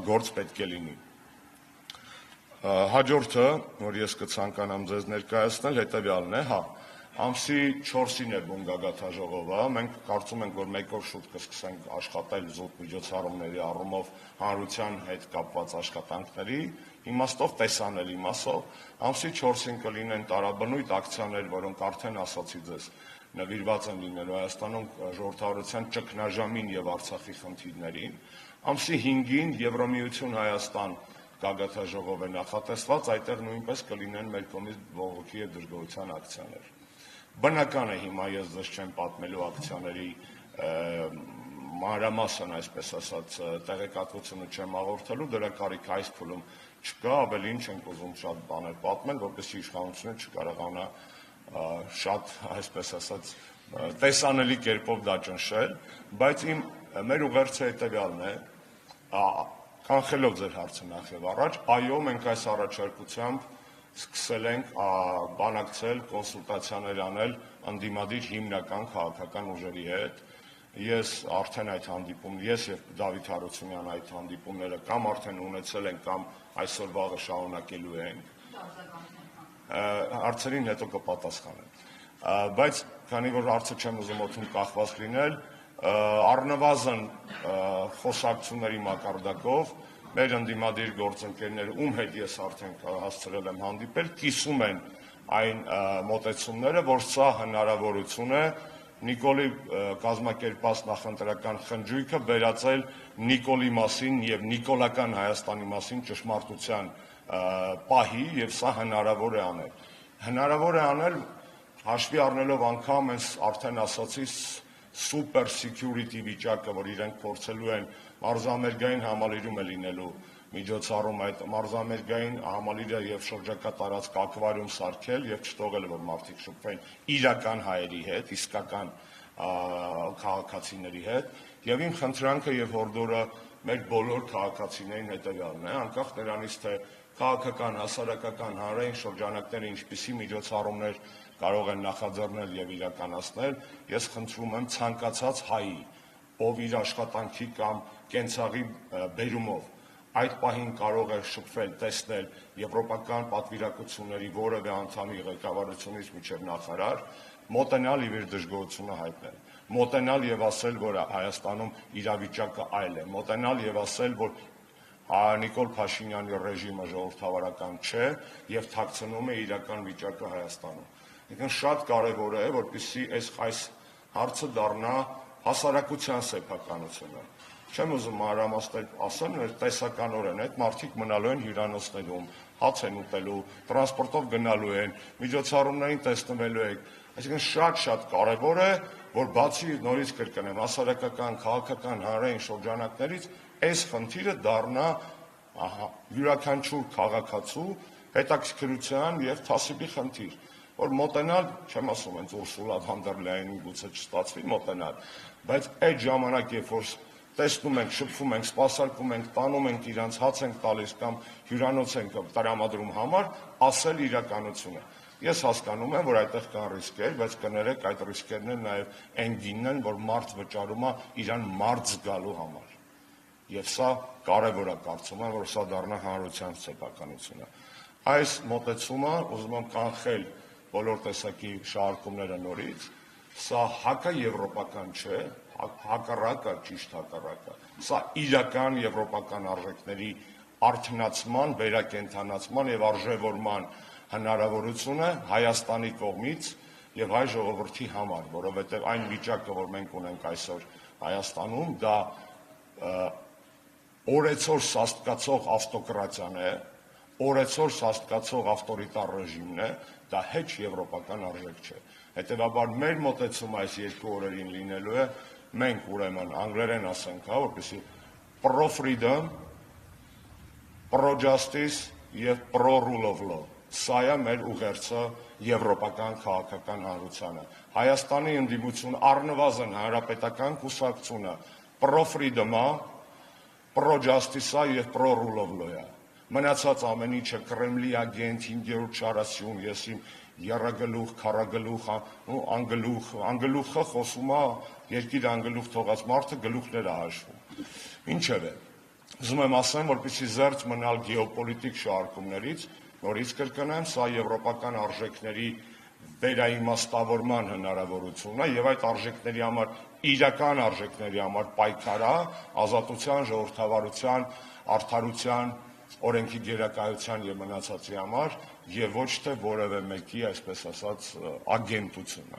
գործ պետք է լինի։ Հաջորդը, որ ես կցանկանամ ձեզ ներկայացնել, հետևյալն է, ամսի 4-ին է բուն գագաթաժողովը, մենք կարծում ենք, որ 1 օր շուտ կսկսենք աշխատել զուտ միջոցառումների առումով հանրության հետ կապված աշխատանքների իմաստով, տեսանելի մասով, ամսի 4-ին կլինեն տարաբնույթ ակցիաներ, որոնք արդեն ասացի ձեզ, նվիրված են լինելու Հայաստանում ժողովրդավարության ճգնաժամին եւ Արցախի խնդիրներին, ամսի 5-ին Եվրամիություն Հայաստան գագաթաժողով է նախատեսված, այդտեղ նույնպես կլինեն մեր կողմից բողոքի եւ դժգոհության ակցիաներ։ Բնական է հիմա ես ձեզ չեմ պատմելու ակցիաների մանրամասն, այսպես ասած, տեղեկատվությունը չեմ հաղորդելու, դրա կարիք այս փուլում չկա, ավելին չենք ուզում շատ բաներ պատմել, որպեսզի իշխանությունը չկարողանա շատ, այսպես ասած, տեսանելի կերպով դա ճնշել, բայց մեր ուղերձը հետևյալն է, կանխելով ձեր հարցը նախ եւ առաջ, այո, մենք այս առաջարկությամբ սկսել ենք բանակցել, կոնսուլտացիաներ անել ընդդիմադիր հիմնական քաղաքական ուժերի հետ։ Ես արդեն այդ հանդիպում, ես եւ Դավիթ Հարությունյանը այդ հանդիպումները կամ արդեն ունեցել ենք, կամ այսօր վաղը շարունակելու ենք։ Հարցերին հետո կպատասխանեմ։ Բայց քանի որ հարցը չեմ ուզում օդում կախված լինել, առնվազն խոսակցությունների մակարդակով մեր ընդդիմադիր գործընկերները, ում հետ ես արդեն հասցրել եմ հանդիպել, կիսում են այն մոտեցումները, որ սա հնարավորություն է Նիկոլի կազմակերպած նախընտրական խնջույքը վերածել Նիկոլի մասին եւ նիկոլական Հայաստանի մասին ճշմարտության պահի, եւ սա հնարավոր է անել։ Հնարավոր է անել հաշվի առնելով անգամ այս արդեն ասացի super security վիճակը, որ իրենք փորձելու են մարզամերգային համալիրում է լինելու միջոցառում այդ մարզամերգային համալիրը եւ շրջակա տարածք ակվարիում սարքել եւ չթողել որ մարդիկ շփվեն իրական հայերի հետ, իսկական քաղաքացիների հետ, եւ իմ խնդրանքը եւ հորդորը մեր բոլոր քաղաքացիներին հետեւյալն է, անկախ նրանից թե քաղաքական, հասարակական, հանրային շրջանակները ինչպիսի միջոցառումներ կարող են նախաձեռնել եւ իրականացնել, ես խնդրում եմ ցանկացած հայի, ով իր աշխատանքի կամ կենցաղի բերումով այդ պահին կարող է շփվել, տեսնել եվրոպական պատվիրակությունների որևէ անդամի ղեկավարությունից մինչև նախարար, մոտենալ եւ իր դժգոհությունը հայտնել, մոտենալ եւ ասել, որ Հայաստանում իրավիճակը այլ է, մոտենալ եւ ասել, որ Նիկոլ Փաշինյանի ռեժիմը ժողովրդավարական չէ եւ թաքցնում է իրական վիճակը Հայաստանում։ Այսինքն շատ կարեւոր է, որպեսզի այս հարցը դառնա հասարակության սեփականությունը։ Չեմ ուզում մանրամասներ ասեմ, տեսականորեն այդ մարդիկ մնալու են հյուրանոցներում, հաց են ուտելու, տրանսպորտով գնալու են, միջոցառումներին տեսնվելու եք։ Այսինքն շատ կարևոր է, որ բացի նորից կրկնեմ, հասարակական, քաղաքական, հանրային շրջանակներից այս խնդիրը դառնա յուրաքանչյուր քաղաքացու հետաքրքրության եւ թասիբի խնդիր, որ մոտենալ, չեմ ասում հենց Ուրսուլա վան դեր Լեյենին գուցե չստացվի մոտենալ, բայց այդ ժամանակ, երբ որ տեսնում ենք, շփվում ենք, սպասարկում ենք, տանում ենք իրանց, հաց ենք տալիս կամ հյուրանոց ենք տրամադրում համար, ասել իրականությունը։ Ես հասկանում եմ, որ այդտեղ կան ռիսկեր, բայց կներեք այդ ռիսկերն են նաև այն գինն են, որ մարդ վճարում է իրան մարդ զգալու համար։ Եվ սա կարևոր է, կարծում եմ, որ սա դառնա հանրության սեփականությունը։ Այս մոտեցումը ուզում եմ կանխել բոլոր տեսակի շահարկումները նորից, սա հակաեվրոպական չէ, հակառակը, ճիշտ հակառակը, սա իրական եվրոպական արժեքների արդյունացման, վերակենդանացման եւ արժեվորման հնարավորություն է Հայաստանի կողմից եւ հայ ժողովրդի համար, որովհետեւ այն վիճակը, որ մենք ունենք այսօր Հայաստանում, դա օրեցօր սաստկացող ավտոկրատիան է, օրեցօր սաստկացող ավտորիտար ռեժիմն է, դա հեչ եվրոպական արժեք չէ։ Հետևաբար մեր մոտեցումը այս երկու օրերին լինելու է, մենք ուրեմն անգլերեն ասենք, որպեսզի pro-freedom, pro-justice եւ pro-rule of law, սա է մեր ուղերձը եվրոպական քաղաքական հանրությանը։ Հայաստանի ընդդիմություն առնվազն հանրապետական կուսակցությունը pro-freedom-ը, pro-justice-ը եւ pro-rule of law-ը։ Մնացած ամեն ինչը Կրեմլի ագենտ, 5-րդ շարասյուն, ես իմ երագլուխ, քարագլուխ, անգլուխը խոսում է, երկիր անգլուխ թողած մարդը գլուխներ է հաշվում։ Ինչևէ, ուզում եմ ասեմ, որպեսզի զերծ մնալ գեոպոլիտիկ շարժումներից, նորից կրկնեմ, սա եվրոպական արժեքների վերաիմաստավորման հնարավորությունն է եւ այդ արժեքների համար, իրական արժեքների համար պայքար է ազատության, ժողովրդավարության, արդարության, օրենքի գերակայության եւ մնացածի համար եւ ոչ թե որևէ մեկի, այսպես ասած, ագենտություն։